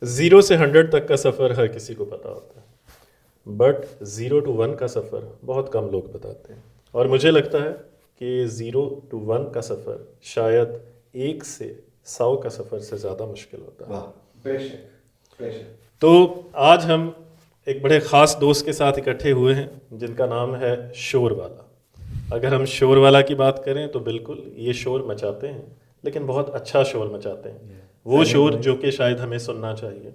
0 से 100 तक का सफ़र हर किसी को पता होता है, बट 0 to 1 का सफ़र बहुत कम लोग बताते हैं। और मुझे लगता है कि 0 to 1 का सफ़र शायद 1 से 100 का सफ़र से ज़्यादा मुश्किल होता है। वाह, बेशक बेशक। तो आज हम एक बड़े ख़ास दोस्त के साथ इकट्ठे हुए हैं जिनका नाम है शोर वाला। अगर हम शोर वाला की बात करें तो बिल्कुल ये शोर मचाते हैं, लेकिन बहुत अच्छा शोर मचाते हैं, वो Silent शोर noise. जो कि शायद हमें सुनना चाहिए।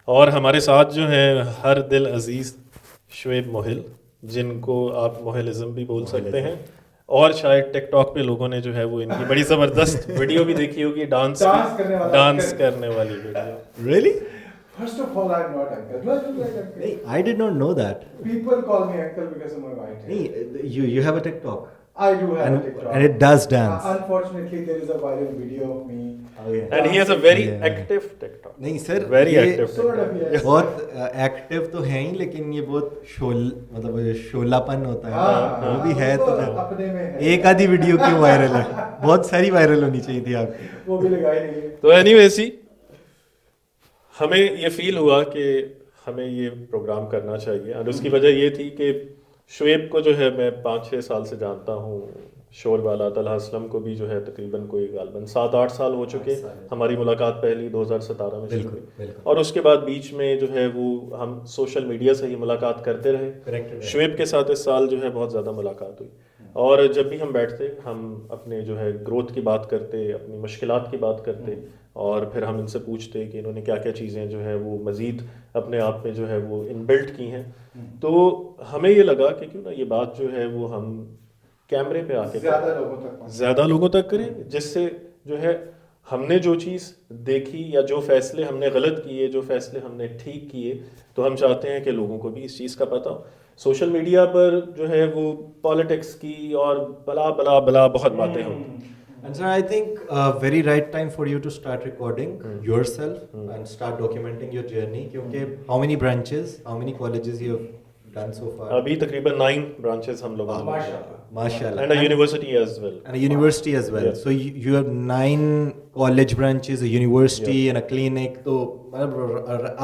और हमारे साथ जो है हर दिल अजीज़ शुएब मोहिल, जिनको आप मोहिलिज़म भी बोल सकते हैं, और शायद टिकटॉक पे लोगों ने जो है वो इनकी बड़ी ज़बरदस्त वीडियो भी देखी होगी, डांस डांस करने वाली video. Really? First of all, I'm not uncle. Do I look like uncle? नहीं, I did not know that. People call me uncle because of my white hair. नहीं, you have a TikTok. I do have And- a TikTok. and it does dance. Unfortunately, there is a viral video of me. Oh, yeah. And he has a very Yeah. Active TikTok. नहीं sir, very ये active Sort of, yes. बहुत active तो है ही, लेकिन ये बहुत मतलब वो शोलापन होता है, हाँ, वो भी है वो तो अपने में है। एक आधी वीडियो क्यों वायरल है? बहुत सारी वायरल होनी चाहिए थी आपकी। वो भी लगाई नहीं है। तो एनीवेज ही हमें ये फील हुआ कि हमें ये प्रोग्राम करना चाहिए, और उसकी वजह ये थी कि शुएब को जो है मैं 5-6 साल से जानता हूँ, शोर वाला तलहा असलम को भी जो है तकरीबन कोई गालबन 7-8 साल हो चुके। हमारी मुलाकात पहली 2017 में शुरू हुई, और उसके बाद बीच में जो है वो हम सोशल मीडिया से ही मुलाकात करते रहे। शुएब के साथ इस साल जो है बहुत ज़्यादा मुलाकात हुई, और जब भी हम बैठते हम अपने जो है ग्रोथ की बात करते, अपनी मुश्किलात की बात करते, और फिर हम इनसे पूछते कि इन्होंने क्या क्या चीज़ें जो है वो मज़ीद अपने आप में जो है वो इनबिल्ट की हैं। तो हमें ये लगा कि क्यों ना ये बात जो है वो हम कैमरे पे आके ज़्यादा लोगों तक करें, जिससे जो है हमने जो चीज़ देखी या जो फ़ैसले हमने गलत किए, जो फ़ैसले हमने ठीक किए, तो हम चाहते हैं कि लोगों को भी इस चीज़ का पता हो। सोशल मीडिया पर जो है वो पॉलिटिक्स की और बला बला बला बहुत बातें होती। And sir, I think very right time for you to start recording yourself and start documenting your journey. क्योंकि how many branches, how many colleges you have done so far? अभी तकरीबन 9 ब्रांचेस हम लोगों ने, Mashallah. and a university as well. And a university as well. Yeah. So you have 9 college branches, a university, and a clinic. So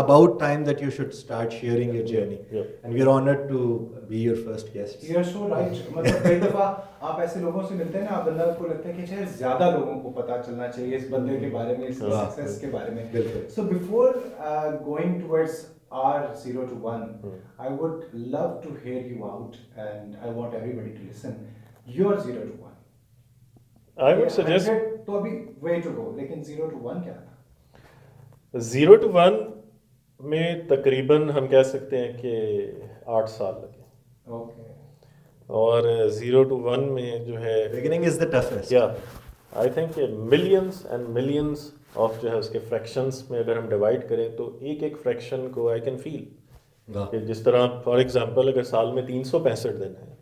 about time that you should start sharing your journey. Yeah. And we're honored to be your first guest. You're so right. मतलब कई दफा आप ऐसे लोगों से मिलते हैं ना, बंदा को लगता है कि शायद ज्यादा लोगों को पता चलना चाहिए इस बंदे के बारे में, इसकी सक्सेस के बारे में। बिल्कुल। So before going towards our 0 to 1, I would love to hear you out, and I want everybody to listen. Your 0 to 1. I would suggest 100 तो अभी way to go, लेकिन 0 to 1 क्या था? 0 to 1 में तकरीबन हम कह सकते हैं कि 8 साल लगे। Okay. और 0 to 1 में जो है Beginning is the toughest. या I think millions and millions of जो है उसके फ्रैक्शंस में अगर हम डिवाइड करें तो एक एक फ्रैक्शन को आई कैन फील कि जिस तरह फॉर एग्जांपल अगर साल में 365 दिन हैं,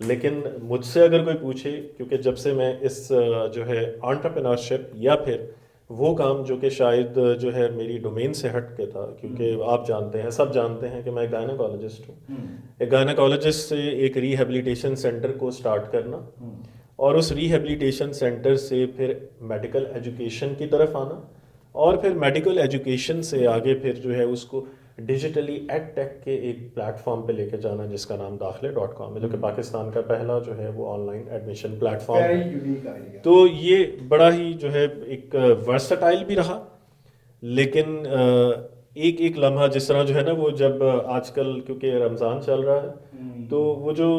लेकिन मुझसे अगर कोई पूछे, क्योंकि जब से मैं इस जो है एंटरप्रेन्योरशिप या फिर वो काम जो कि शायद जो है मेरी डोमेन से हट के था, क्योंकि आप जानते हैं, सब जानते हैं कि मैं गायनेकोलॉजिस्ट हूँ। एक गायनेकोलॉजिस्ट से एक रिहेबिलिटेशन सेंटर को स्टार्ट करना, और उस रिहेबिलिटेशन सेंटर से फिर मेडिकल एजुकेशन की तरफ आना, और फिर मेडिकल एजुकेशन से आगे फिर जो है उसको डिजिटली एडटेक के एक प्लेटफॉर्म पे लेके जाना जिसका नाम दाखिले.com है, जो कि पाकिस्तान का पहला जो है वो ऑनलाइन एडमिशन प्लेटफॉर्म Very है। unique idea. तो ये बड़ा ही जो है एक वर्सटाइल भी रहा, लेकिन एक एक लम्हा जिस तरह जो है ना वो जब आजकल क्योंकि रमज़ान चल रहा है तो वो जो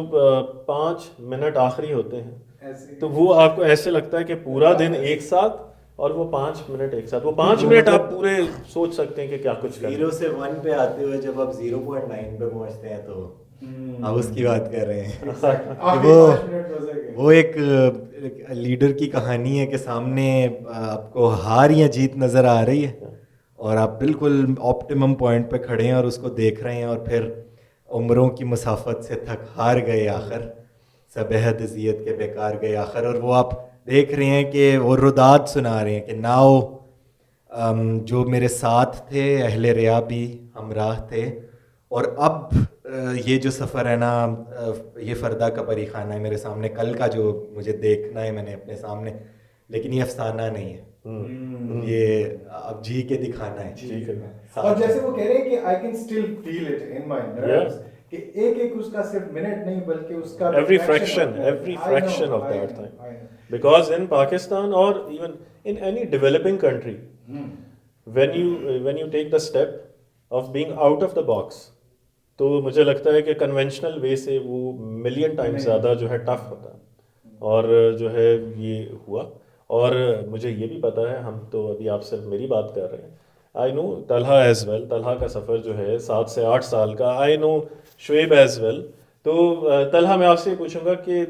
5 मिनट आखिरी होते हैं ऐसे तो वो आपको ऐसे लगता है कि पूरा दिन एक साथ और वो 5 मिनट एक साथ, वो 5 मिनट आप पूरे सोच सकते हैं कि क्या कुछ करें। 0 से 1 पे आते हुए जब आप 0.9 पे पहुंचते हैं तो आप उसकी बात कर रहे हैं। आखिरी 5 मिनट मजे के। वो एक लीडर की कहानी है कि सामने आपको हार या जीत नज़र आ रही है और आप बिल्कुल ऑप्टिमम पॉइंट पे खड़े हैं और उसको देख रहे हैं, और फिर उम्रों की मुसाफत से थक हार गए आखिर, सबहद अजियत के बेकार गए आखिर, और वो आप देख रहे हैं कि वो रुदाद सुना रहे हैं कि नाओ जो मेरे साथ थे अहले रिया भी हमराह थे, और अब ये जो सफ़र है ना, ये फ़रदा का परीखाना है मेरे सामने, कल का जो मुझे देखना है मैंने अपने सामने, लेकिन ये अफसाना नहीं है, ये अब जी के दिखाना है। ठीक है। और जैसे वो कह रहे हैं कि I can still feel it in my nerves, कि एक उसका सिर्फ मिनट नहीं बल्कि उसका every fraction of that thing, because in Pakistan or even in any developing country, when you take the step of being out of the box, तो मुझे लगता है कि कन्वेंशनल वे से वो मिलियन टाइम्स ज़्यादा जो है टफ होता है, और जो है ये हुआ। और मुझे ये भी पता है, हम तो अभी आप सिर्फ मेरी बात कर रहे हैं, I know Talha as well, Talha का सफ़र जो है 7 से 8 साल का, I know Shoaib as well. तो तलहा, मैं आपसे पूछूंगा कि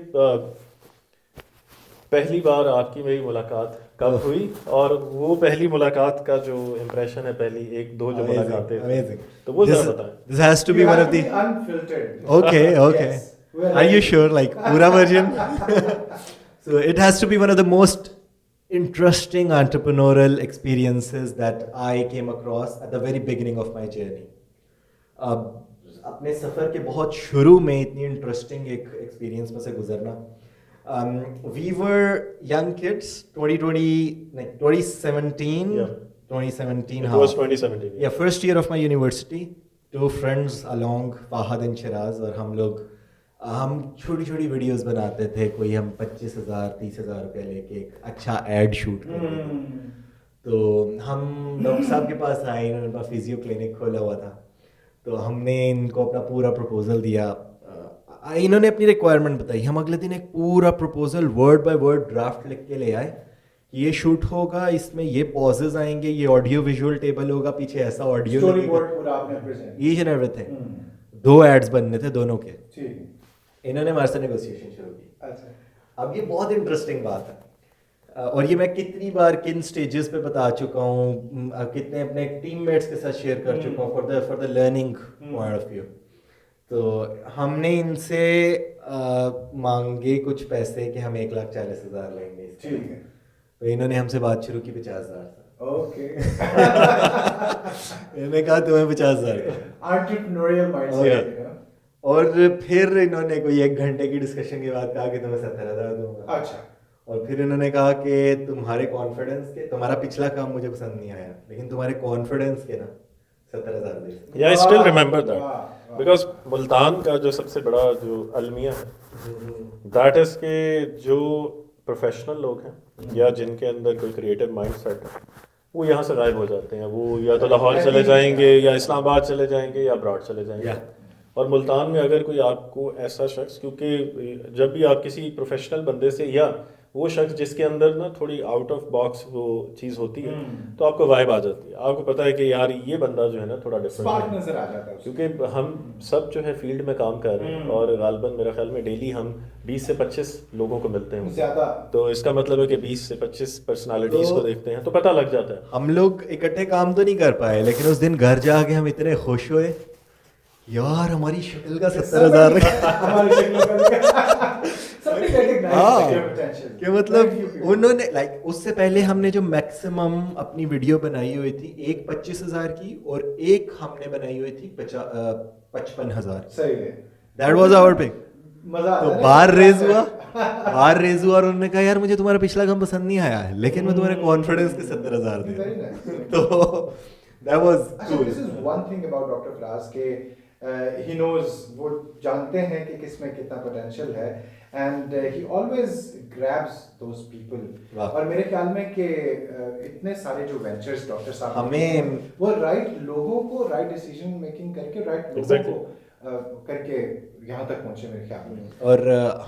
पहली बार आपकी मेरी मुलाकात कब हुई, और वो पहली मुलाकात का जो इम्प्रेशन है, पहली 1-2 जो मुलाकातें थी, तो वो जरा बताएं। This has to be one of the unfiltered. Okay. Yes. Well, Are you sure? Like pura version? So it has to be one of the most interesting entrepreneurial experiences that I came across at the very beginning of my journey. अपने सफ़र के बहुत शुरू में इतनी interesting एक experience में से गुजरना। We were young kids, 2017. Yeah. 2017. It was 2017. Yeah, first year of my university. 2 friends along, Fahad and Shiraz, और हम छोटी छोटी वीडियोस बनाते थे। कोई हम 25,000-30,000 रुपये लेके एक अच्छा एड शूट करते थे। तो हम डॉक्टर साहब के पास आए, इन्होंने अपना फिजियो क्लिनिक खोला हुआ था, तो हमने इनको अपना पूरा प्रपोजल दिया। इन्होंने अपनी रिक्वायरमेंट बताई, हम अगले दिन एक पूरा proposal word by word draft लिख के ले आए कि ये शूट होगा, इसमें ये पॉजेज आएंगे, ये ऑडियो विजुअल टेबल होगा, पीछे ऐसा ऑडियो स्टोरी बोर्ड पूरा आपने present, each and everything. 2 ads बनने थे दोनों के। ठीक। इन्होंने हमारे से नेगोशिएशन शुरू की। अच्छा। अब ये बहुत इंटरेस्टिंग बात है, और ये मैं कितनी बार किन स्टेजेस पे बता चुका हूँ, कितने अपने टीममेट्स के साथ शेयर कर चुका हूँ for the learning point of view. तो हमने इनसे मांगे कुछ पैसे कि हम 1,40,000 लेंगे। ठीक है। तो इन्होंने हमसे बात शुरू की 50,000 से। ओके। मैंने कहा तुम्हें 50,000 एंटरप्रेन्योरियल माइंडसेट। और फिर इन्होंने कोई 1 घंटे की डिस्कशन के बाद कहा कि तुम्हें 70,000 दूंगा। अच्छा। और फिर इन्होंने कहा कि तुम्हारे कॉन्फिडेंस के, तुम्हारा पिछला काम मुझे पसंद नहीं आया, लेकिन तुम्हारे कॉन्फिडेंस के ना 70,000 दे। Yeah, I still remember that, because Multan का जो सबसे बड़ा जो अलमिया है, दैट इज के जो प्रोफेशनल लोग हैं या जिनके अंदर कोई क्रिएटिव माइंडसेट है, वो यहाँ से गायब हो जाते हैं। वो या तो लाहौर चले जाएंगे, या इस्लामाबाद चले जाएंगे, या अब्रॉड चले जाएंगे। और मुल्तान में अगर कोई आपको ऐसा शख्स, क्योंकि जब भी आप किसी प्रोफेशनल बंदे से, या वो शख्स जिसके अंदर ना थोड़ी आउट ऑफ बॉक्स वो चीज़ होती है, तो आपको वाइब आ जाती है, आपको पता है कि यार ये बंदा जो है ना थोड़ा डिफरेंट नजर आ जाता है, क्योंकि हम सब जो है फील्ड में काम कर रहे हैं, और गालबन मेरे ख्याल में डेली हम 20 से 25 लोगों को मिलते हैं ज़्यादा। तो इसका मतलब है कि 20 से 25 पर्सनालिटीज को देखते हैं, तो पता लग जाता है। हम लोग इकट्ठे काम तो नहीं कर पाए, लेकिन उस दिन घर जाके हम इतने खुश हुए, यार हमारी शक्ल का 70,000 कि मतलब उन्होंने लाइक उससे पहले हमने जो मैक्सिमम अपनी वीडियो बनाई हुई थी, एक 25,000 की और एक हमने बनाई हुई थी 55,000। सही है, दैट वाज आवर पिक। मजा तो बार रेज हुआ और उन्होंने कहा यार मुझे तुम्हारा पिछला काम पसंद नहीं आया, लेकिन मैं तुम्हारे कॉन्फिडेंस के 70,000 दे। तो that was cool. This is one thing about doctor Faraz के he knows, वो जानते हैं कि किस में कितना पोटेंशियल है, and he always grabs those people। और मेरे ख्याल में कि इतने सारे जो वेंचर्स डॉक्टर साहब हमें वो राइट लोगों को राइट डिसीजन मेकिंग करके राइट लोगों को करके यहाँ तक पहुँचे मेरे ख्याल में। और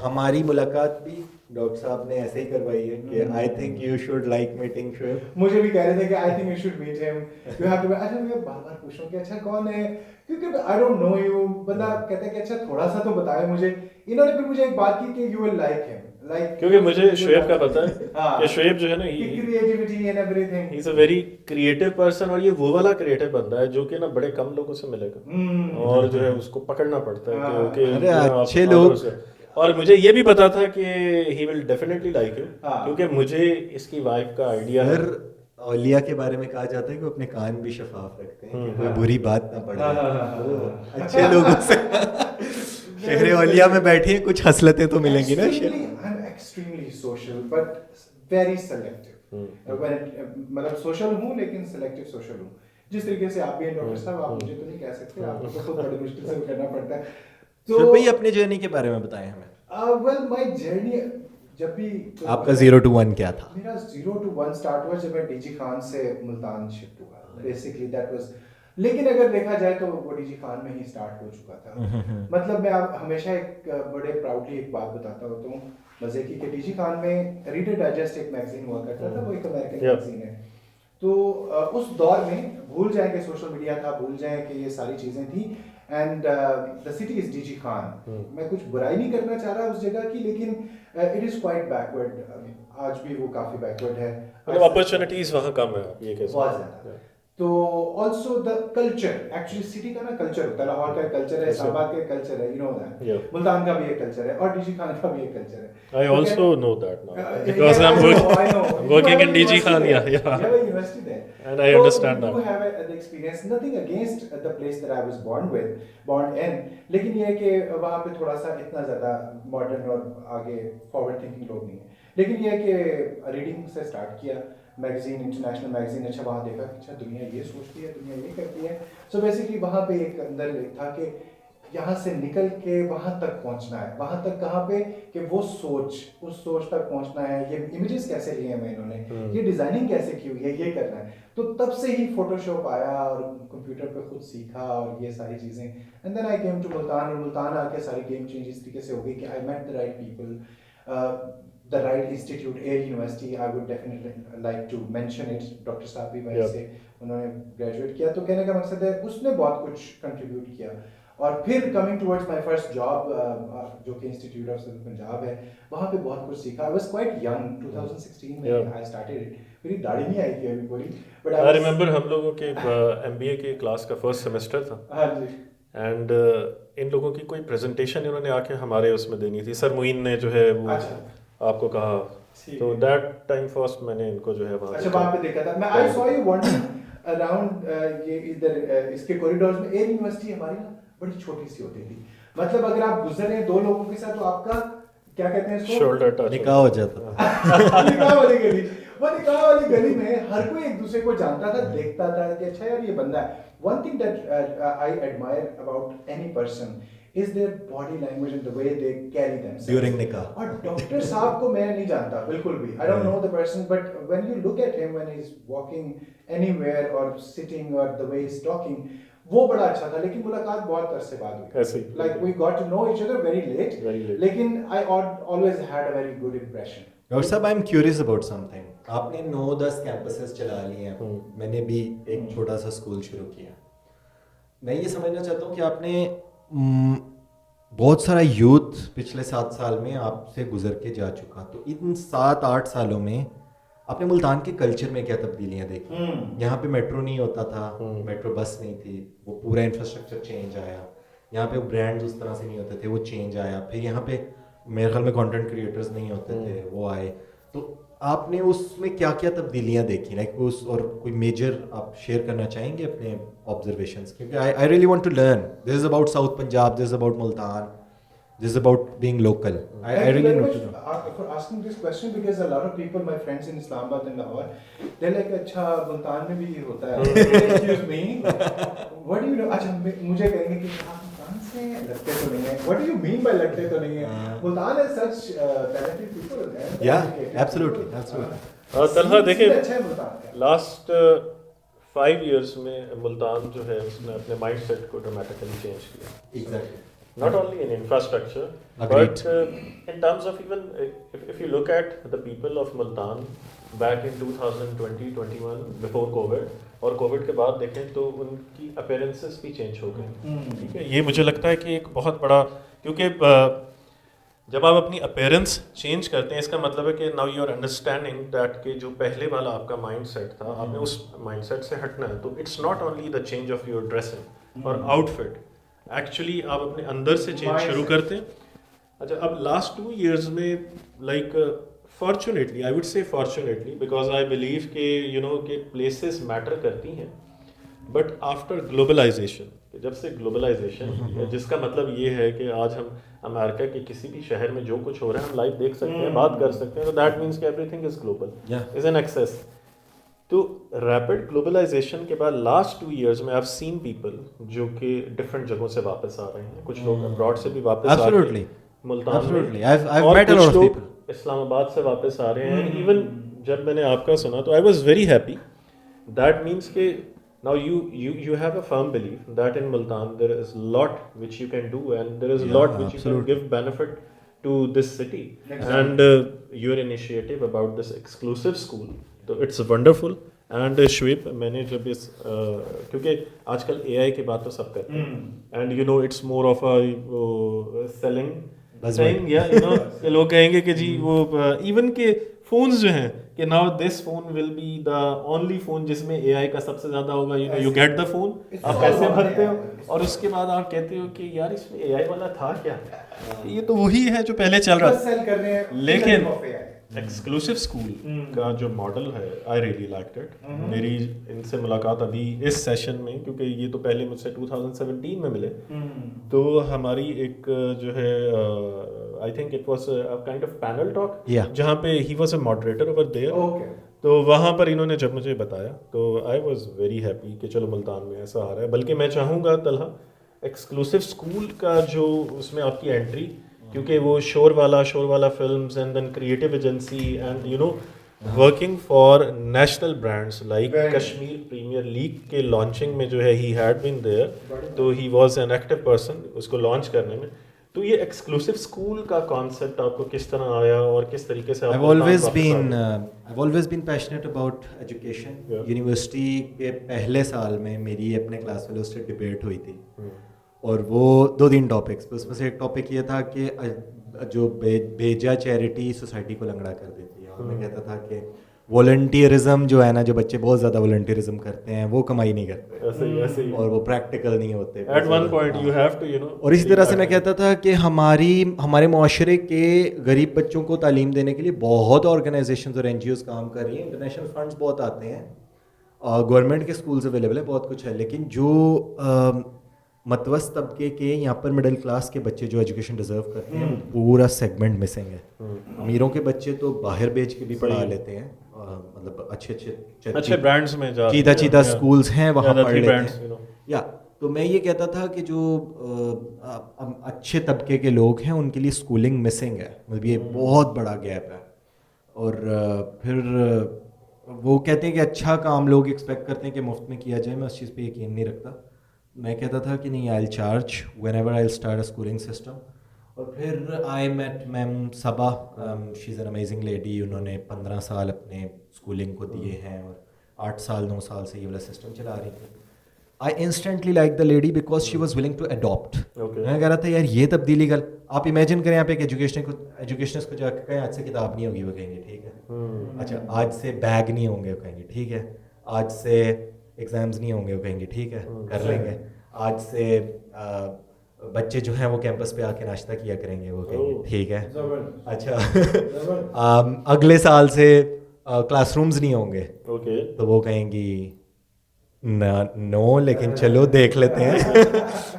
हमारी मुलाकात भी डॉक्टर साहब ने ऐसे ही करवाई है कि I think you should like meeting Shoaib. मुझे भी कह रहे थे कि I think you should meet him, you have to. अच्छा मैं बार-बार पूछूं कि अच्छा कौन है, क्योंकि आई डोंट नो यू। बंदा कहता है कि अच्छा थोड़ा सा तो बताएं मुझे। इन्होंने फिर मुझे एक बात की कि you will like him, like क्योंकि मुझे शुएब का पता है कि शुएब जो है ना, creativity and everything, he is a very creative person, और ये वो वाला क्रिएटिव बंदा है जो कि ना बड़े कम लोगों से मिलेगा, और जो है उसको पकड़ना पड़ता है क्योंकि अच्छे लोग। और मुझे ये भी पता था कि he will definitely like you, क्योंकि मुझे इसकी वाइफ का आइडिया है। औलिया के बारे में कहा जाता है कि वो अपने कान भी शफाफ रखते हैं कि कोई बुरी बात ना पड़े अच्छे लोगों से। शहर औलिया में बैठे कुछ हसलतें तो मिलेंगी ना। I'm extremely social, but very selective, मतलब सोशल हूँ लेकिन सेलेक्टिव सोशल हूँ। जिस तरीके से आप भी हैं डॉक्टर साहब, आप मुझे तो नहीं कह सकते, आपको तो खुद बड़ी मुश्किल से करना पड़ता है। तो भाई अपने जर्नी के बारे में बताएं हमें। वेल माय जर्नी, जब भी आपका 0 to 1 क्या था? मेरा 0 to 1 स्टार्ट हुआ जब मैं डीजी खान से मुल्तान शिफ्ट हुआ, बेसिकली दैट वाज। लेकिन अगर देखा जाए तो वो डीजी खान में ही स्टार्ट हो चुका था। मतलब मैं हमेशा एक बड़े प्राउडली एक बात बताता होता हूँ मजे की, कि डीजी खान में रीडर डाइजेस्ट एक मैगजीन हुआ करता था, वो एक अमेरिकन मैगजीन है। तो उस दौर में भूल जाए कि सोशल मीडिया था, भूल जाए कि ये सारी चीज़ें थी, and the city is DG Khan. मैं कुछ बुराई नहीं करना चाह रहा उस जगह की, लेकिन इट इज़ क्वाइट बैकवर्ड। आज भी वो काफ़ी बैकवर्ड है, मतलब अपॉर्चुनिटीज वहाँ कम है, ये कैसे? बहुत ज़्यादा। तो also the culture, actually city का ना कल्चर होता है, लाहौर का कल्चर है, इस्लामाबाद का कल्चर है, यू नो दैट, मुल्तान का भी एक कल्चर है, और डीजी खान का भी एक कल्चर है। I also know that now because I'm working in DG Khan, yeah. You have a university there. And I understand that. You have the experience, nothing against the place that I was born in, लेकिन ये है कि वहाँ पे थोड़ा सा इतना ज़्यादा मॉडर्न और आगे फॉरवर्ड थिंकिंग लोग नहीं हैं। लेकिन ये है कि रीडिंग से स्टार्ट किया, मैगजीन, इंटरनेशनल मैगजीन, अच्छा वहाँ देखा कि अच्छा दुनिया ये सोचती है, दुनिया ये करती है। सो बेसिकली वहाँ पे एक अंदर था कि यहाँ से निकल के वहाँ तक पहुँचना है। वहाँ तक कहाँ पे कि वो सोच, उस सोच तक पहुँचना है। ये इमेजेस कैसे लिए हैं इन्होंने, ये डिज़ाइनिंग कैसे की हुई है, ये करना है। तो तब से ही फोटोशॉप आया और कंप्यूटर पे खुद सीखा और ये सारी चीज़ें। And then I came to Multan, और मुल्तान आके सारी गेम चेंज इस तरीके से हो गई कि I met the right people, the right institute, Air University. I would definitely like to mention it. Doctor साहब भी वहीं से उन्होंने ग्रेजुएट किया। तो कहने का मकसद है उसने बहुत कुछ कंट्रीब्यूट किया। और फिर coming towards my first job जो कि इंस्टीट्यूट ऑफ सदर्न पंजाब है, वहाँ पे बहुत कुछ सीखा। आई वाज क्वाइट यंग, 2016 में आई स्टार्टेड इट। मेरी दाढ़ी नहीं आई थी अभी पूरी, बट I remember हम लोगों के MBA के क्लास का फर्स्ट सेमेस्टर था। हाँ जी। एंड इन लोगों की कोई प्रेजेंटेशन इन्होंने आके हमारे उसमें देनी थी। सर मुइन ने जो है वो आपको कहा, तो दैट टाइम फर्स्ट मैंने इनको जो है वहाँ पे देखा था मैं। आई सॉ यू वॉन्डिंग अराउंड ये इधर इसके कॉरिडोर्स में। एयर यूनिवर्सिटी हमारी ना बड़ी छोटी सी होती थी, मतलब अगर आप गुजर रहे हैं दो लोगों के साथ तो आपका क्या कहते हैं इसको, शोल्डर टच, निकाह हो जाता। निकाह वाली गली, वो निकाह वाली गली में हर कोई एक दूसरे को जानता था, देखता था कि अच्छा यार ये बंदा है। One thing that I admire about any person is their body language and the way they carry themselves during nikah. और डॉक्टर साहब को मैं नहीं जानता बिल्कुल भी, I don't know the person, but when you look at him when he's walking anywhere or sitting or the way he's talking, वो बड़ा अच्छा था। लेकिन मुलाकात बहुत अरसे बाद हुई, ऐसे like we got to know each other very late. लेकिन I always had a very good impression. Doctor साहब, I am curious about something. आपने 9-10 कैंपसेस चला लिए हैं, मैंने भी एक छोटा सा स्कूल शुरू किया। मैं ये समझना चाहता हूँ कि आपने बहुत सारा यूथ पिछले 7 साल में आपसे गुजर के जा चुका, तो इन 7-8 सालों में आपने मुल्तान के कल्चर में क्या तब्दीलियाँ देखी? यहाँ पे मेट्रो नहीं होता था, मेट्रो बस नहीं थी, वो पूरा इंफ्रास्ट्रक्चर चेंज आया। यहाँ पे ब्रांड्स उस तरह से नहीं होते थे, वो चेंज आया। फिर यहाँ पे मेरे ख्याल में कंटेंट क्रिएटर्स नहीं होते थे, वो आए। तो आपने उसमें क्या क्या तब्दीलियाँ देखी, लाइक उस, और कोई मेजर आप शेयर करना चाहेंगे अपने ऑब्जर्वेशंस? क्योंकि I really want to learn. This is about South Punjab, this is about Multan, this is about being local. I really want to know for asking this question because a lot of people, my friends in Islamabad and Lahore, they're like अच्छा मुल्तान में भी ये होता है। Excuse me, what do you know? अच्छा मुझे कहेंगे कि आप मुल्तान से लगते तो नहीं है। What do you mean by लगते तो नहीं है? Multan has such talented people there. Yeah, absolutely, absolutely. Talha देखिए, अच्छा है मुल्तान का। लास्ट 5 years में मुल्तान जो है उसने अपने माइंड सेट को ड्रामेटिकली चेंज किया। Exactly. Not only in infrastructure, Agreed. but in terms of even if you look at the people of Multan back in 2020-21 before COVID और COVID के बाद देखें तो उनकी appearances भी change हो गई। ठीक है, ये मुझे लगता है कि एक बहुत बड़ा, क्योंकि जब आप अपनी appearance change करते हैं इसका मतलब है कि now you are understanding that कि जो पहले वाला आपका mindset था आपने उस mindset से हटना है। तो it's not only the change of your dressing और outfit, एक्चुअली आप अपने अंदर से चेंज शुरू करते हैं। अच्छा, अब लास्ट 2 years में like fortunately, I would say fortunately, because I believe कि यू नो कि प्लेसेस मैटर करती हैं, बट आफ्टर ग्लोबलाइजेशन जब से ग्लोबलाइजेशन है, जिसका मतलब ये है कि आज हम अमेरिका के किसी भी शहर में जो कुछ हो रहा है हम लाइव देख सकते हैं, बात कर सकते हैं, तो दैट मीन्स कि everything is global, is an access. तो रैपिड ग्लोबलाइजेशन के बाद लास्ट 2 years में आई हैव सीन पीपल जो कि डिफरेंट जगहों से वापस आ रहे हैं, कुछ लोग अब्रॉड से भी वापस आ रहे हैं मुल्तान में, I've met a lot of people. Islamabad से वापस आ रहे हैं। इवन जब मैंने आपका सुना तो I was very happy. That means के now you have a firm belief that in Multan there is a lot which you can do and there is a lot which you can give benefit to this city, and your initiative about this exclusive school, so it's wonderful. And Shoaib, मैंने जब इस क्योंकि आजकल AI की बात तो सब करते हैं, and you know it's more of a selling thing, yeah, you know, लोग कहेंगे कि जी वो इवन के फोन्स जो हैं कि now this phone will be the only phone जिसमें AI का सबसे ज्यादा होगा, you know, you get the phone, आप पैसे भरते हो और उसके बाद आप कहते हो कि यार इसमें AI वाला था क्या, ये तो वही है जो पहले चल रहा था। लेकिन एक्सक्लूसिव स्कूल का जो मॉडल है आई रियली लाइक्ड इट। मेरी इनसे मुलाकात अभी इस सेशन में, क्योंकि ये तो पहले मुझसे 2017 में मिले, तो हमारी एक जो है I think it was a kind of panel talk, जहाँ पे he was a moderator over there. तो वहाँ पर इन्होंने जब मुझे बताया तो आई वाज वेरी हैप्पी कि चलो मुल्तान में ऐसा आ रहा है। बल्कि मैं चाहूँगा तलहा एक्सक्लूसिव स्कूल का जो उसमें आपकी एंट्री, क्योंकि वो शोर वाला films and then creative agency and you know working for national brands like Kashmir premier league के लॉन्चिंग में जो है ही हैड बीन देयर, तो he was an active person उसको लॉन्च करने में। तो ये एक्सक्लूसिव स्कूल का कॉन्सेप्ट आपको किस तरह आया और किस तरीके से I've always been passionate about education. University के पहले साल में मेरी अपने क्लास फेलो से डिबेट हुई थी, और वो 2-3 टॉपिक्स, उसमें से एक टॉपिक ये था कि जो भेजा चैरिटी सोसाइटी को लंगड़ा कर देती है, और मैं कहता था कि वॉलंटियरिज्म जो है ना, जो बच्चे बहुत ज़्यादा वॉलंटियरिज्म करते हैं वो कमाई नहीं करते, ऐसे ही और वो प्रैक्टिकल नहीं होते at one point, you have to, you know. और इसी तरह से मैं कहता था कि हमारे माशरे के गरीब बच्चों को तालीम देने के लिए बहुत ऑर्गेनाइजेशंस और NGOs काम कर रही हैं, इंटरनेशनल फंड्स बहुत आते हैं, गवर्नमेंट के स्कूल्स अवेलेबल है, बहुत कुछ है, लेकिन जो मतवस्त तबके के यहाँ पर मिडिल क्लास के बच्चे जो एजुकेशन डिजर्व करते हैं, पूरा सेगमेंट मिसिंग है। अमीरों के बच्चे तो बाहर बेच के भी पढ़ा लेते हैं, मतलब अच्छे ब्रांड्स में चीता स्कूल्स हैं, वहाँ पढ़ लेते हैं। या तो मैं ये कहता था कि जो अच्छे तबके के लोग हैं उनके लिए स्कूलिंग मिसिंग है, मतलब ये बहुत बड़ा गैप है। और फिर वो कहते हैं कि अच्छा काम लोग एक्सपेक्ट करते हैं कि मुफ्त में किया जाए, मैं उस चीज़ पे यकीन नहीं रखता। मैं कहता था कि नहीं, I will charge whenever I will start a schooling system. और फिर I met ma'am Saba, she is an amazing lady, उन्होंने 15 साल अपने स्कूलिंग को दिए हैं और 8 साल 9 साल से ये वाला सिस्टम चला रही थी। I instantly like the lady because she was willing to adopt. मैं कह रहा था यार ये तब्दीली कर, आप इमेजिन करें, आप एक एजुकेशनिस्ट को जाकर कहें आज से किताब नहीं होगी, वो कहेंगे ठीक है। अच्छा, आज से बैग नहीं होंगे, वो कहेंगे ठीक है। आज से एग्जाम्स नहीं होंगे, वो कहेंगे ठीक है, कर लेंगे। आज से बच्चे जो हैं वो कैंपस पे आके नाश्ता किया करेंगे, वो कहेंगे ठीक है। अच्छा, अगले साल से क्लासरूम्स नहीं होंगे, तो वो कहेंगी नो, लेकिन चलो देख लेते हैं।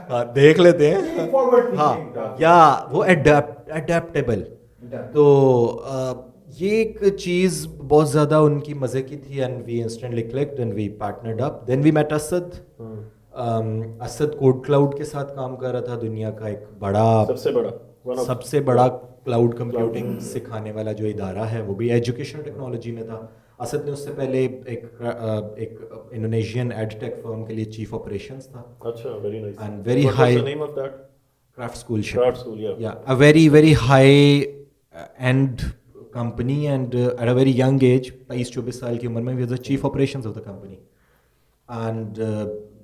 हाँ, देख लेते हैं। हाँ, या वो एडेप्टेबल। तो ये एक चीज़ बहुत ज़्यादा उनकी मज़े की थी, and we instantly clicked and we partnered up. Then we met Asad. Asad code cloud के साथ काम कर रहा था, दुनिया का एक सबसे बड़ा क्लाउड कंप्यूटिंग सिखाने वाला जो इदारा है, वो भी एजुकेशन टेक्नोलॉजी में था। असद ने उससे पहले एक इंडोनेशियन एडटेक फर्म के लिए चीफ ऑपरेशंस था। अच्छा, very nice. And very high craft school, या a very very high end company, and at a very young age, 23-24 साल की उम्र में, we was the chief operations of the company. And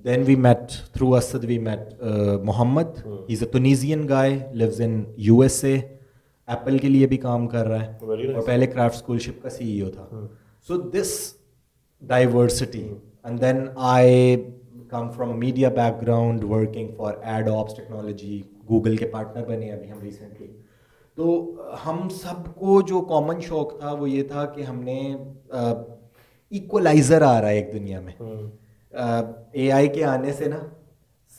then we met through Asad, we met Mohammed. He's a Tunisian guy, lives in USA, Apple के लिए भी काम कर रहा है, और पहले क्राफ्ट स्कूलशिप का CEO था। So this diversity, and then I come from a media background, working for AdOps technology, Google के पार्टनर बने अभी हम recently। तो हम सबको जो कॉमन शौक था वो ये था कि हमने इक्वलाइजर आ रहा है एक दुनिया में। AI के आने से ना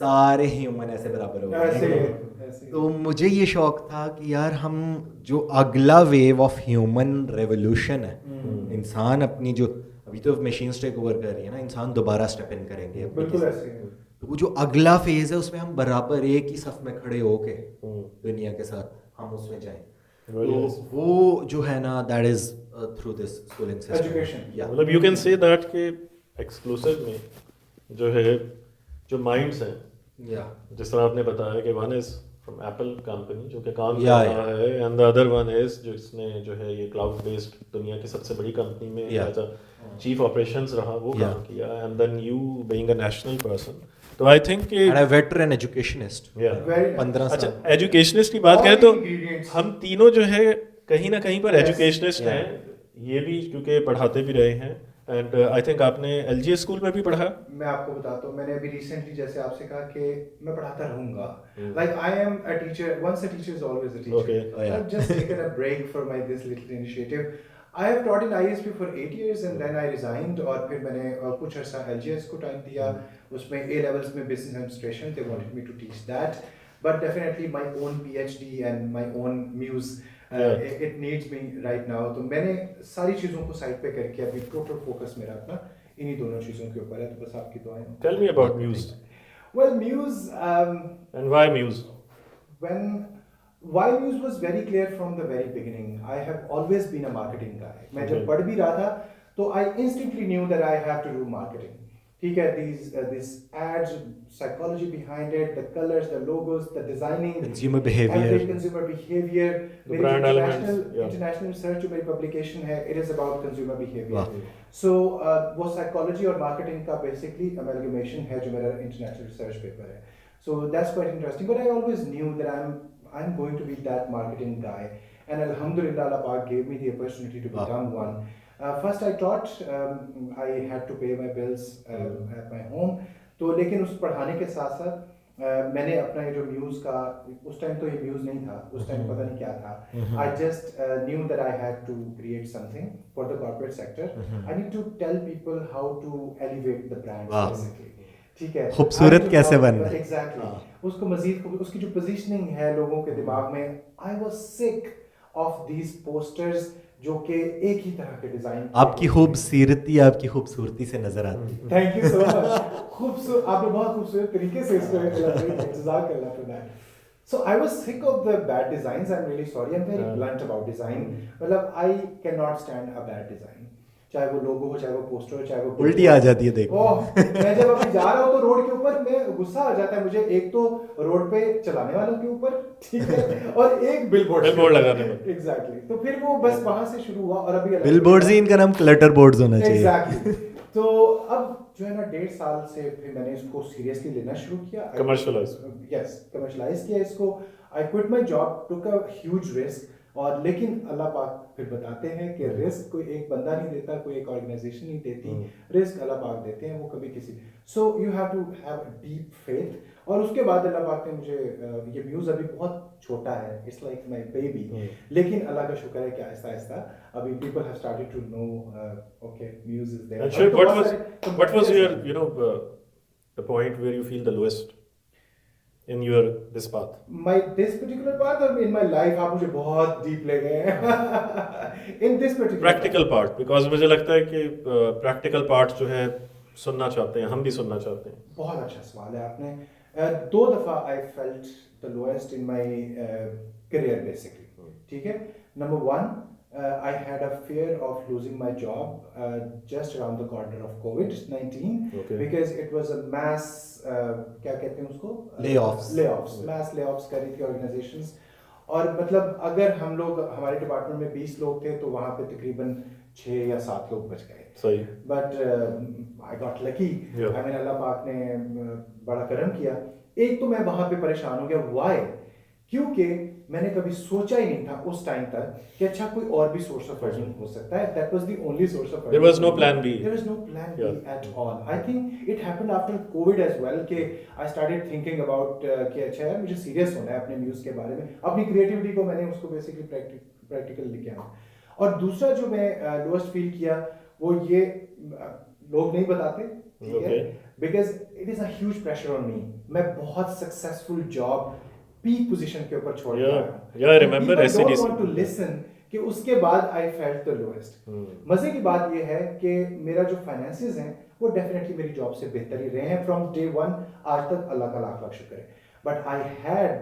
सारे ह्यूमन ऐसे बराबर हो ऐसे गए। ऐसे तो मुझे ये शौक था कि यार हम जो अगला वेव ऑफ ह्यूमन रेवोल्यूशन है, इंसान अपनी जो अभी तो मशीन्स टेक ओवर कर रही है ना, इंसान दोबारा स्टेप इन करेंगे अपनी बिल्कुल किसी- ऐसे है। तो वो जो अगला फेज है उसमें हम बराबर एक ही सफ में खड़े होके दुनिया के साथ हम उसमें जाएं। Really तो nice. वो जो है ना, that is through this schooling system Education. या मतलब यू कैन से दैट कि एक्सक्लूसिव में जो है जो माइंड्स हैं, या जिस तरह आपने बताया कि one is from Apple company जो कि काम कर Yeah, रहा है, and the other one is जो इसने जो है ये क्लाउड बेस्ड दुनिया की सबसे बड़ी कंपनी में Yeah. As a chief operations रहा, वो Yeah. काम किया, and then you being a national person, तो आई थिंक कि and a veteran educationist Yeah. Very nice. 15 अच्छा, साल एजुकेशनिस्ट की बात All करें the तो ingredients. हम तीनों जो है कहीं ना कहीं पर Yes. Educationist Yeah. हैं, ये भी क्योंकि पढ़ाते भी रहे हैं, एंड आई थिंक आपने एलजीएस स्कूल में भी पढ़ा। मैं आपको बताता हूँ, मैंने अभी रिसेंटली जैसे आपसे कहा कि मैं पढ़ाता रहूंगा, Hmm. like I am a teacher, once a teacher is always a teacher. Okay. Oh, yeah. I've just taken a break for my this little initiative. I have taught in ISP for 8 years and then I resigned, और फिर मैंने कुछ अर्सा LGS को time दिया, उसमें A levels में business administration, they wanted me to teach that, but definitely my own PhD and my own muse, it needs me right now. तो मैंने सारी चीज़ों को साइड पे करके अभी टोटल फोकस मेरा अपना इन्हीं दोनों चीज़ों के ऊपर है, तो बस आपकी दुआएं हो। Tell me about Muse Well, Muse, and why Muse. why Muse was very clear from the very beginning. I have always been a marketing guy. मैं Okay. जब पढ़ भी रहा था तो I instantly knew that I have to do marketing. ठीक है, these ads, psychology behind it, the colors, the logos, the designing, consumer behavior. every consumer behavior. The मेरी brand elements, yeah. international research जो मेरी publication है, it is about consumer behavior. वाह। So वो psychology और marketing का basically amalgamation है जो मेरा international research paper है. So that's quite interesting. But I always knew that I'm going to be that marketing guy, and Alhamdulillah, Allah Pak gave me the opportunity to become one. First I taught, I had to pay my bills at my home. तो लेकिन उस पढ़ाने के साथ साथ मैंने अपना ये जो म्यूज़ का, उस टाइम तो ये म्यूज़ नहीं था, उस टाइम पता नहीं क्या था. I just knew that I had to create something for the corporate sector. I need to tell people how to elevate the brand वाह। basically. ठीक है, खूबसूरत कैसे बनना है। एग्जैक्टली हाँ। उसको मजीद उसकी जो पोजीशनिंग है लोगों के दिमाग में, I was sick of these posters जो कि एक ही तरह के डिजाइन। आपकी खूबसूरती आपकी खूबसूरती से नजर आती है। थैंक यू सो मच, खूबसूरत, आपने बहुत खूबसूरत तरीके से इसको जज़ाकल्लाह for that. So I was sick of the bad designs. I'm really sorry. I'm very blunt about design. मतलब I cannot stand a bad design. चाहे वो लोगो हो, चाहे वो पोस्टर हो, चाहे वो उल्टी आ जाती है देखो। मैं जब अभी जा रहा हूँ तो रोड के ऊपर मैं गुस्सा आ जाता है मुझे, एक तो रोड पे चलाने वालों के ऊपर, ठीक है, और एक बिलबोर्ड लगाने में। एग्जैक्टली. तो फिर वो बस वहां से शुरू हुआ और अभी बिलबोर्ड्स ही इनका नाम क्लटर बोर्ड्स होना चाहिए। एग्जैक्टली. तो अब जो है ना 1.5 साल से फिर मैंने इसको सीरियसली लेना शुरू किया, Commercialize. यस, कमर्शलाइज किया इसको. I quit my job, took a huge risk, और लेकिन अल्लाह पाक फिर बताते हैं कि रिस्क कोई एक बंदा नहीं देता, कोई एक ऑर्गेनाइजेशन नहीं देती, रिस्क अल्लाह पाक देते हैं, वो कभी किसी. So you have to have deep faith. और उसके बाद अल्लाह पाक ने मुझे, ये म्यूज़ अभी बहुत छोटा है, इट्स लाइक माय बेबी, लेकिन अल्लाह का शुक्र है कि आहिस्ता आहिस्ता अभी people have started to know, okay, Muse is there. And Shoaib, what was your the point where you feel the lowest in your this path? this particular path or in my life? आप मुझे बहुत deep ले गए हैं. In this particular practical part, because मुझे लगता है कि प्रैक्टिकल पार्ट जो है सुनना चाहते हैं, हम भी सुनना चाहते हैं. बहुत अच्छा सवाल है आपने. 2 दफ़ा I felt the lowest in my career basically. ठीक है. Number 1, I had a fear of losing my job just around the corner of COVID-19, Okay. because it was a mass, क्या कहते हैं उसको? Layoffs. Mass layoffs कर रही थी organizations. और मतलब अगर हम लोग, हमारे डिपार्टमेंट में 20 लोग थे तो वहाँ पे तकरीबन 6 या 7 लोग बच गए. सही. But I got lucky. Yeah. I mean Allah पाक ने बड़ा करम किया. एक तो मैं वहाँ पे परेशान हो गया. वाई? क्योंकि मैंने कभी सोचा ही नहीं था उस टाइम तक कि अच्छा कोई और भी सोर्स ऑफ अर्निंग हो सकता है. That was the only source of earning. There was no plan B. There was no plan B Yeah. at all. I think it happened after COVID as well कि I started thinking about कि अच्छा यार मुझे serious होना है अपने muse के बारे में, अपनी क्रिएटिविटी को मैंने उसको बेसिकली प्रैक्टिकल लेके आया. और दूसरा जो मैं लोएस्ट फील किया वो ये, लोग नहीं बताते, ठीक है, because it is a huge pressure on me. मैं बहुत सक्सेसफुल जॉब पीक पोजीशन के ऊपर छोड़ Yeah, गया। yeah, I remember People don't SCDC. want to listen कि उसके बाद आई फेल्ट द लोएस्ट। मजे की बात यह है कि मेरा जो फाइनेंसेस हैं वो डेफिनेटली मेरी जॉब से बेहतर ही रहे हैं फ्रॉम डे वन आज तक, अल्लाह का लाख लाख शुक्र है। But I had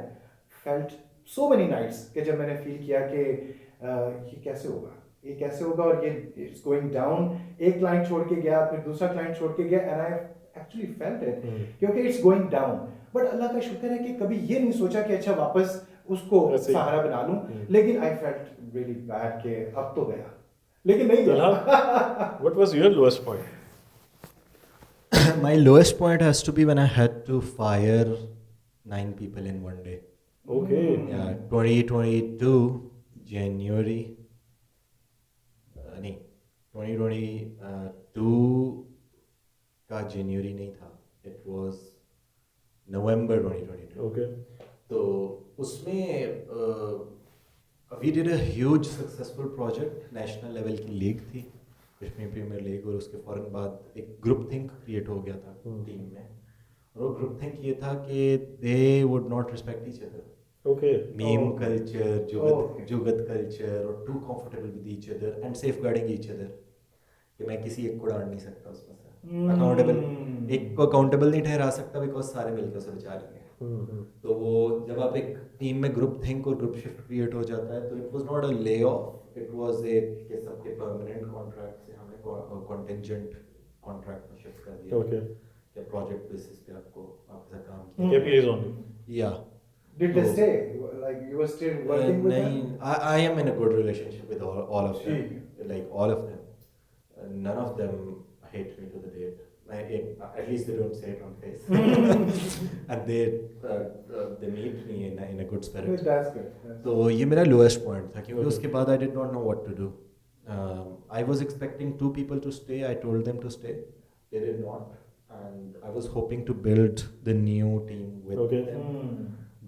felt so many nights कि जब मैंने फील किया कि ये कैसे होगा, ये कैसे होगा, और ये इट्स गोइंग डाउन। एक क्लाइंट छोड़ के गया, फिर दूसरा क्लाइंट छोड़ के गया, and I actually felt it क्योंकि इट्स गोइंग डाउन। बट अल्लाह का शुक्र है कि कभी ये नहीं सोचा कि अच्छा वापस उसको सहारा बना लूं, लेकिन आई फेल्ट रियली बैड कि अब तो गया, लेकिन नहीं गया। What was your lowest point? My lowest point has to be when I had to fire 9 people in one day. Okay. Yeah, 2022 January. नहीं, 2022 का January नहीं था. It was November 2022. Okay. तो उसमें we did a huge successful project. National level की league थी, Kashmir premier league, और उसके फ़ौरन बाद एक ग्रुप थिंक क्रिएट हो गया था टीम में। और वो ग्रुप थिंक ये था कि they would not respect each other. Okay. Meme culture, जुगत कल्चर, और too comfortable with each other and safeguarding each other, कि मैं किसी एक को डांट नहीं सकता उसमें से, अकाउंटेबल एक को अकाउंटेबल नहीं ठहरा सकता बिकॉज सारे मिलकर उसे बचा लेंगे। तो वो जब आप एक टीम में ग्रुप थिंक और ग्रुप शिफ्ट क्रिएट हो जाता है, तो it was not a lay off, it was a कि सबके परमानेंट कॉन्ट्रैक्ट से हमने कॉन्टिंजेंट कॉन्ट्रैक्ट में शिफ्ट कर दिया। Okay. या प्रोजेक्ट बेसिस पे आपको आपके साथ काम किया। KPIs only. या Did they stay? Like you were still working with नहीं, them? I am in a good relationship with all of them, ठीक like all of them. None of them hate me to the date. At least they don't say it on face. And they meet me in a good spirit. That's good. तो ये मेरा lowest point था, क्योंकि उसके बाद I did not know what to do. I was expecting 2 people to stay. I told them to stay. They did not, and I was hoping to build the new team with Okay. them.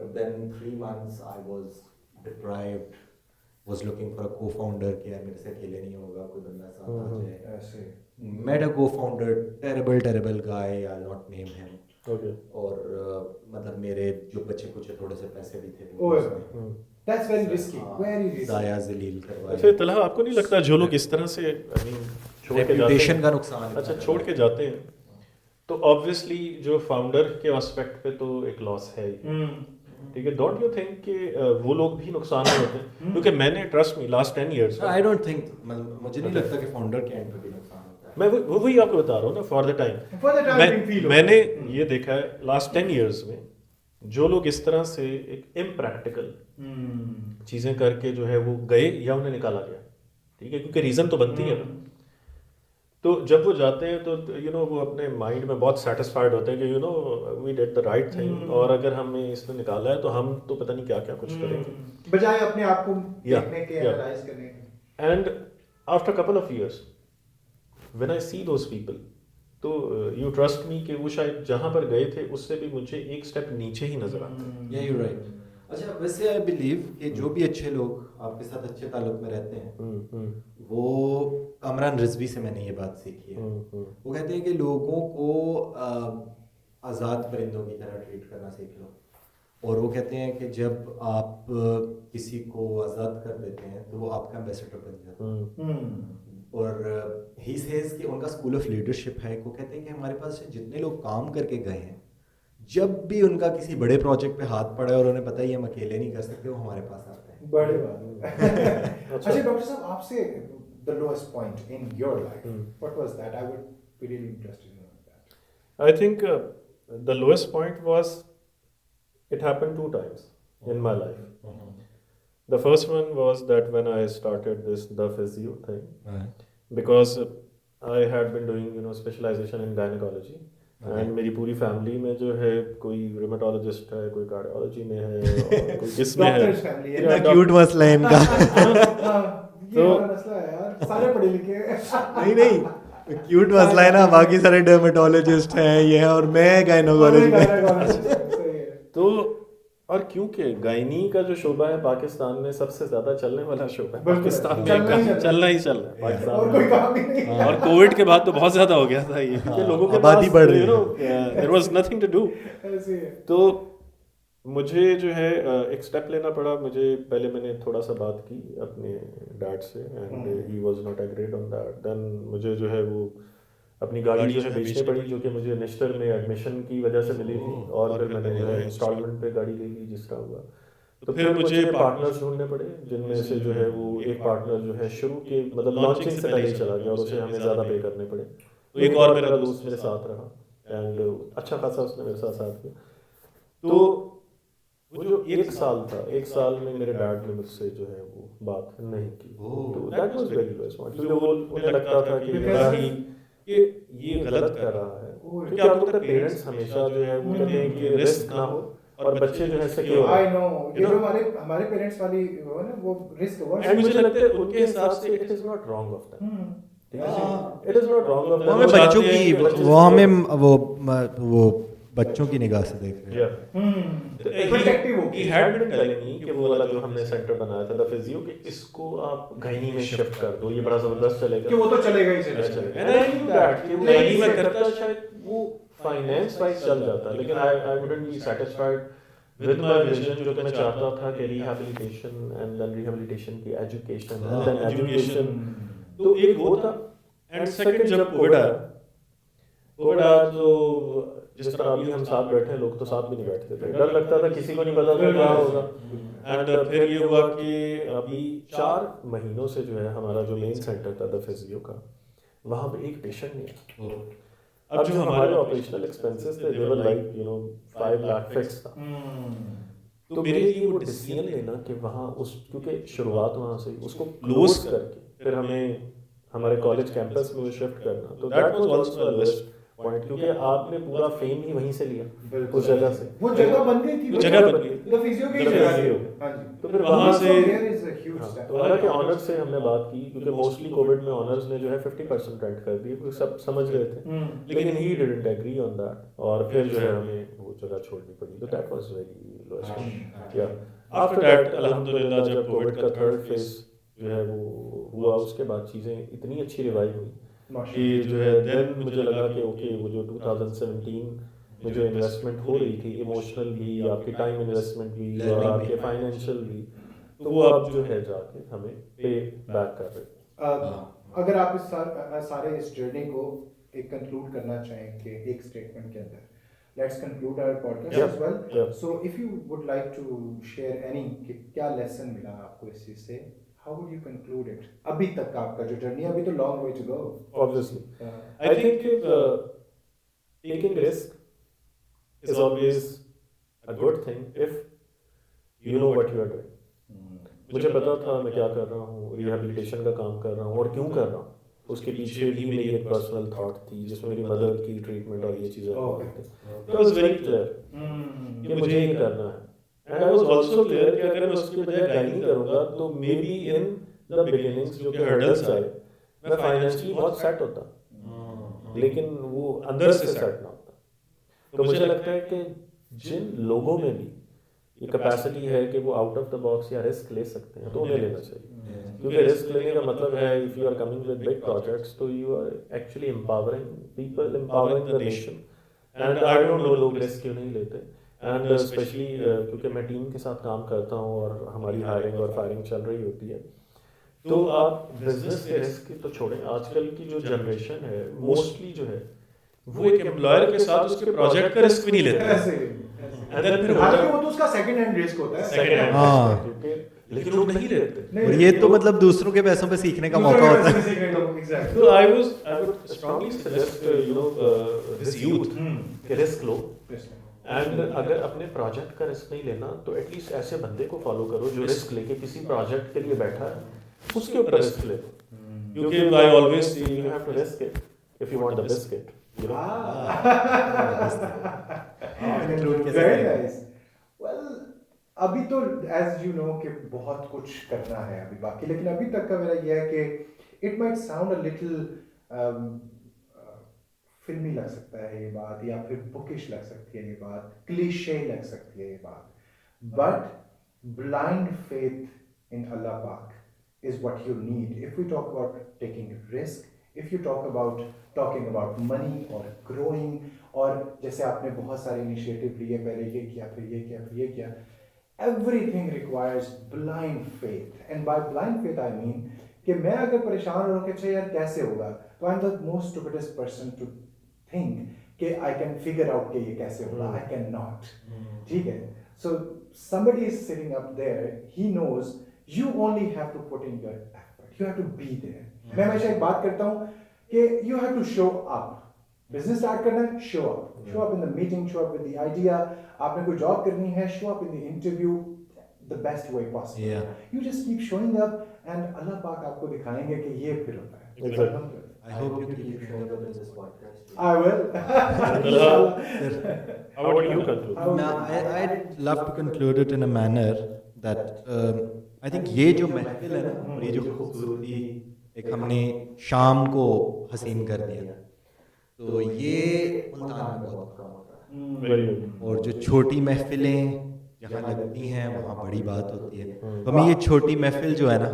But then 3 months I was deprived. Was looking for a co-founder कि यार मेरे से अकेले नहीं होगा, कोई बंदा साथ आ जाए। ऐसे Met a co-founder, terrible guy. I'll not name him. Okay. और मतलब मेरे जो बचे कुछ थोड़े से पैसे भी थे ओए, उसमें। that's very risky, very risky. दाया जलील करवाया। अच्छा तलहा, आपको नहीं लगता जो लोग इस तरह से I mean, छोड़ के जाते रेपुटेशन हैं, का नुकसान। अच्छा छोड़ के जाते हैं, तो ऑब्वियसली जो फाउंडर के एस्पेक्ट पे तो एक लॉस है ही, ठीक है। डोंट यू थिंक कि वो लोग भी नुकसान में होते हैं? क्योंकि मैंने trust me last 10 years I don't think, मुझे नहीं लगता कि फाउंडर के एंड पे भी नुकसान होता है। मैं वही आपको बता रहा हूँ ना, for the time For the time being feel मैंने ये देखा है लास्ट 10 इयर्स में, जो लोग इस तरह से एक इम्प्रैक्टिकल चीज़ें करके जो है वो गए या उन्हें निकाला गया, ठीक है, क्योंकि रीज़न तो बनती है ना। तो जब वो जाते हैं तो वो अपने माइंड में बहुत सेटिस्फाइड होते हैं कि we did the right thing, और अगर हमें इसने निकाला है तो हम तो पता नहीं क्या क्या कुछ करेंगे, बजाय अपने आप को Yeah, देखने के, yeah. एनालाइज करने के। And after couple of years when I C those people, तो यू ट्रस्ट मी कि वो शायद जहाँ पर गए थे उससे भी मुझे एक स्टेप नीचे ही नजर आते हैं। या यू राइट। अच्छा, वैसे आई बिलीव कि जो भी अच्छे लोग आपके साथ अच्छे ताल्लुक में रहते हैं, वो अमरान रिजवी से मैंने ये बात सीखी है। वो कहते हैं कि लोगों को आज़ाद परिंदों की तरह ट्रीट करना सीख लो, और वो कहते हैं कि जब आप किसी को आज़ाद कर देते हैं तो वो आपका एम्बेसडर बन जाता है। और ही सेज कि उनका स्कूल ऑफ लीडरशिप है। वो कहते हैं कि हमारे पास से जितने लोग काम करके गए हैं, जब भी उनका किसी बड़े प्रोजेक्ट पे हाथ पड़ा है और उन्हें पता ही हम अकेले नहीं कर सकते, वो हमारे पास आते हैं। बड़े बात। अच्छा डॉक्टर साहब, आपसे the lowest point in your life, what was that? I would be really interested in knowing that. I think the lowest point was, it happened 2 times in my life. The first one was that when I started the physio thing, because I had been doing specialization in gynecology, and मेरी पूरी family में जो है कोई rheumatologist है, कोई cardiology में है, और कोई किसमें है। Doctor's family है। इतना क्यूट मसला है इनका। ये वाला मसला है यार, सारे पढ़े लिखे हैं। नहीं क्यूट मसला है ना, बाकी सारे डर्मेटोलॉजिस्ट हैं ये, और मैं गायनोकोलॉजिस्ट में। सही है। तो और क्योंकि गायनी का जो शोबा है पाकिस्तान में सबसे ज्यादा चलने वाला शोबा है बिल्कुल, पाकिस्तान में, चलना ही चलना ही चल रहा है पाकिस्तान और में। कोई काम ही नहीं है। और कोविड के बाद तो बहुत ज्यादा हो गया था ये, क्योंकि लोगों के आबादी पास बढ़ रही यू नो है। There was nothing to do. ऐसे ही है। तो मुझे जो है एक स्टेप लेना पड़ा। मुझे पहले मैंने थोड़ा सा बात की अपने डैड से and he was not agreed on that. Then मुझे जो है वो अपनी गाड़ी जो है बेचनी पड़ी, जो कि मुझे नेशनल में एडमिशन की वजह से मिली थी, और फिर मैंने जो है इंस्टॉलमेंट पे गाड़ी ले ली जिस तरह हुआ। तो फिर मुझे पार्टनर्स ढूंढने पड़े, जिनमें से जो है वो एक पार्टनर जो है शुरू के मतलब लॉन्चिंग से पहले ही चला गया और उसे हमें ज़्यादा पे करने पड़े। तो एक और मेरा दोस्त मेरे साथ रहा एंड अच्छा खासा उसने मेरे साथ किया। तो वो जो एक साल था, एक साल में मेरे डैड ने मुझसे जो है वो बात नहीं की। तो that was very low smart, क्योंकि वो उन्हें लगता था कि मेरा ही कि ये गलत कर रहा है। क्योंकि आपको पता है पेरेंट्स हमेशा जो है वो कहते हैं कि रिस्क ना हो और बच्चे जो है सिक्योर। आई नो, ये जो हमारे पेरेंट्स वाली वो है ना, वो रिस्क अवर्स। एंड मुझे लगता है उनके हिसाब से it is not wrong of them, it is not wrong of वो हमें बच्चों की वो हमें वो बच्चों की निगाह से देख रहे हैं। प्रोटेक्टिव हो he had been telling me कि वो वाला जो हमने सेंटर बनाया था द फिजियो, कि इसको आप गायनी में शिफ्ट कर दो, ये बड़ा जबरदस्त चलेगा, कि वो तो चलेगा ही चलेगा। चलेगा। एंड आई न्यू दैट कि वो गायनी में करता शायद वो फाइनेंस वाइज चल जाता, लेकिन I wouldn't be satisfied with my vision, जो कि मैं चाहता था कि रिहैबिलिटेशन एंड देन रिहैबिलिटेशन की एजुकेशन एंड देन एजुकेशन। तो एक वो था। एंड सेकंड जब कोविड आया तो जिस तरह अभी हम साथ बैठे हैं, लोग तो साथ भी नहीं बैठते थे, डर लगता था, किसी को नहीं पता था क्या होगा। एंड फिर ये हुआ कि अभी 4 महीनों से जो है हमारा जो मेन सेंटर था द फिजियो का, वहाँ पे एक पेशेंट नहीं है। अब जो हमारे ऑपरेशनल एक्सपेंसेस थे दे वर लाइक 5 लाख फिक्स था। तो मेरे लिए वो डिसीजन लेना कि वहाँ उस, क्योंकि शुरुआत वहाँ से उसको क्लोज करके फिर हमें हमारे कॉलेज कैंपस में वो शिफ्ट करना, तो that was also a best point, क्योंकि आपने पूरा फेम ही वहीं से लिया उस जगह से। वो जगह बन गई थी, वो जगह बन गई द फिजियो की The जगह Physio। थी। हाँ जी। तो फिर वहाँ से देयर इज अ ह्यूज हाँ, स्टेप। तो हालांकि ऑनर्स से हमने बात की, क्योंकि मोस्टली कोविड में ऑनर्स ने जो है 50% रेंट कर दिए, क्योंकि सब समझ रहे थे, लेकिन he didn't agree on that, और फिर जो है हमें वो जगह छोड़नी पड़ी। तो दैट वाज वेरी लोएस्ट। या आफ्टर दैट अल्हम्दुलिल्लाह जब कोविड का थर्ड फेज जो है वो हुआ, उसके बाद चीज़ें इतनी अच्छी रिवाइव हुई कि जो है देन मुझे लगा कि ओके, वो जो 2017 में जो इन्वेस्टमेंट हो रही थी, इमोशनल भी, आपकी टाइम इन्वेस्टमेंट भी और आपके फाइनेंशियल भी, तो वो अब जो है जाके हमें पे बैक कर रहे। अगर आप इस सारे इस जर्नी को एक कंक्लूड करना चाहें कि एक स्टेटमेंट के अंदर, let's conclude our podcast as well. So if you would like to share any, कि क्या लेसन मिला आपको इस चीज से, how would you conclude it? अभी तक का आपका जो जर्नी, अभी तो long way to go Obviously, I think taking risk is always a good thing if you know what you are doing. मुझे पता था मैं क्या कर रहा हूँ, रिहैबिलिटेशन का काम कर रहा हूँ, और क्यों कर रहा हूँ। उसके पीछे भी मेरी एक पर्सनल थॉट थी, जिसमें मेरी मदर की ट्रीटमेंट और ये चीज़ें इंपॉर्टेंट थी। तो आई वाज वेरी क्लियर कि मुझे ये करना है। And I was also clear कि अगर मैं उसकी बजाय गायनी करूँगा तो may be in the beginnings जो कि हर्डल्स आए, मैं फाइनेंशियली बहुत सेट होता, लेकिन वो अंदर से सेट ना होता। तो मुझे लगता है कि जिन लोगों में भी ये कैपेसिटी है कि वो आउट ऑफ द बॉक्स या रिस्क ले सकते हैं, तो उन्हें लेना चाहिए। क्योंकि रिस्क लेने का मतलब है, if you are coming with big projects, तो you are actually empowering people, empowering the nation. And I don't know लोग रिस्क क्यों नहीं लेते। एंड स्पेशली क्योंकि मैं टीम के साथ काम करता हूँ और हमारी हायरिंग और फायरिंग चल रही होती है, तो आप बिजनेस के रिस्क तो छोड़ें, आजकल की जो जनरेशन है मोस्टली जो है वो एक एम्प्लॉयर के साथ उसके प्रोजेक्ट का रिस्क भी नहीं लेते। ऐसे And then फिर हालांकि वो तो उसका सेकंड हैंड रिस्क होता है। सेकंड हैंड, हाँ। लेकिन लोग नहीं लेते। और ये तो मतलब दूसरों के पैसों पे सीखने का मौका होता है। Exactly. So I would strongly suggest this youth कि रिस्क लो, एंड अगर अपने प्रोजेक्ट का रिस्क नहीं लेना तो एटलीस्ट ऐसे बंदे को फॉलो करो जो रिस्क लेके किसी प्रोजेक्ट के लिए बैठा है, उसके ऊपर रिस्क ले लो। क्योंकि I always say you have to risk it if you want the biscuit, you know. Very nice. Well, अभी तो एज यू नो कि बहुत कुछ करना है अभी बाकी, लेकिन अभी तक का मेरा ये है कि it might sound a little फिल्मी लग सकता है ये बात, या फिर बुकिश लग सकती है ये बात, क्लीशे लग सकती है ये बात, but blind faith in Allah Pak is what you need. If we talk about taking risk, if you talking about money or growing, और जैसे आपने बहुत सारे इनिशिएटिव लिए, पहले ये किया, फिर ये किया, फिर ये किया, everything requires blind faith. And by blind faith I mean कि मैं अगर परेशान हो रहा हूँ कि अच्छा यार कैसे होगा, तो I'm the most stupidest person to think कि I can figure out कि ये कैसे होगा. I cannot. ठीक है? So somebody is sitting up there, he knows you only have to put in your effort. You have to be there. मैं हमेशा एक बात करता हूँ कि you have to show up. Business start करना है, show up in the meeting, show up with the idea. आपने कोई जॉब करनी है, show up in the interview the best way possible. Yeah. You just keep showing up and Allah पाक आपको दिखाएंगे कि ये फिर होता है. Exactly. I hope you keep showing up in this podcast. I will. How would you conclude? Now, I'd love to conclude it in a manner that I think ये जो महफिल है ना, और ये जो खूबसूरती एक हमने शाम को हसीन कर दिया, तो ये मुल्तान में बहुत कम होता है. Very good. और जो छोटी महफिलें जहाँ लगती हैं वहाँ बड़ी बात होती है. तो हमें ये छोटी महफिल जो है ना,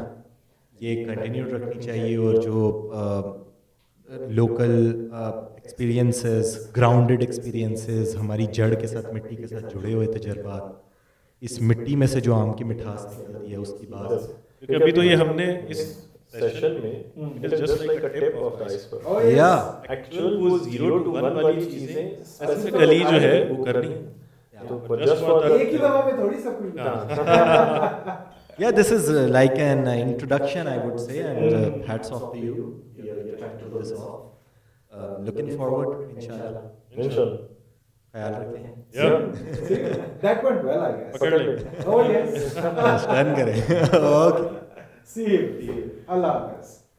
ये कंटिन्यू रखनी चाहिए, और जो लोकल एक्सपीरियंसेस, ग्राउंडेड एक्सपीरियंसेस, हमारी जड़ के साथ, मिट्टी के साथ जुड़े हुए तजर्बात, इस मिट्टी में से जो आम की मिठास निकलती है उसकी बात. क्योंकि अभी तो ये हमने इस सेशन में it is just like a tip of the iceberg. Oh, yes. या एक्चुअल वो 0 to 1 वाली चीजें स्पेसिफिकली जो है वो करनी है. तो जस्ट फॉर एक ही दफा में थोड़ी सब कुछ. Yeah, this is like an introduction, I would say, and hats off to you. You're trying to pull this off. Looking forward, inshallah. इंशाल्लाह. ख्याल रखते हैं. Yeah. That went well, I guess. पकड़ ले. Oh yes. Done करें. Okay. See you. Allah Hafiz.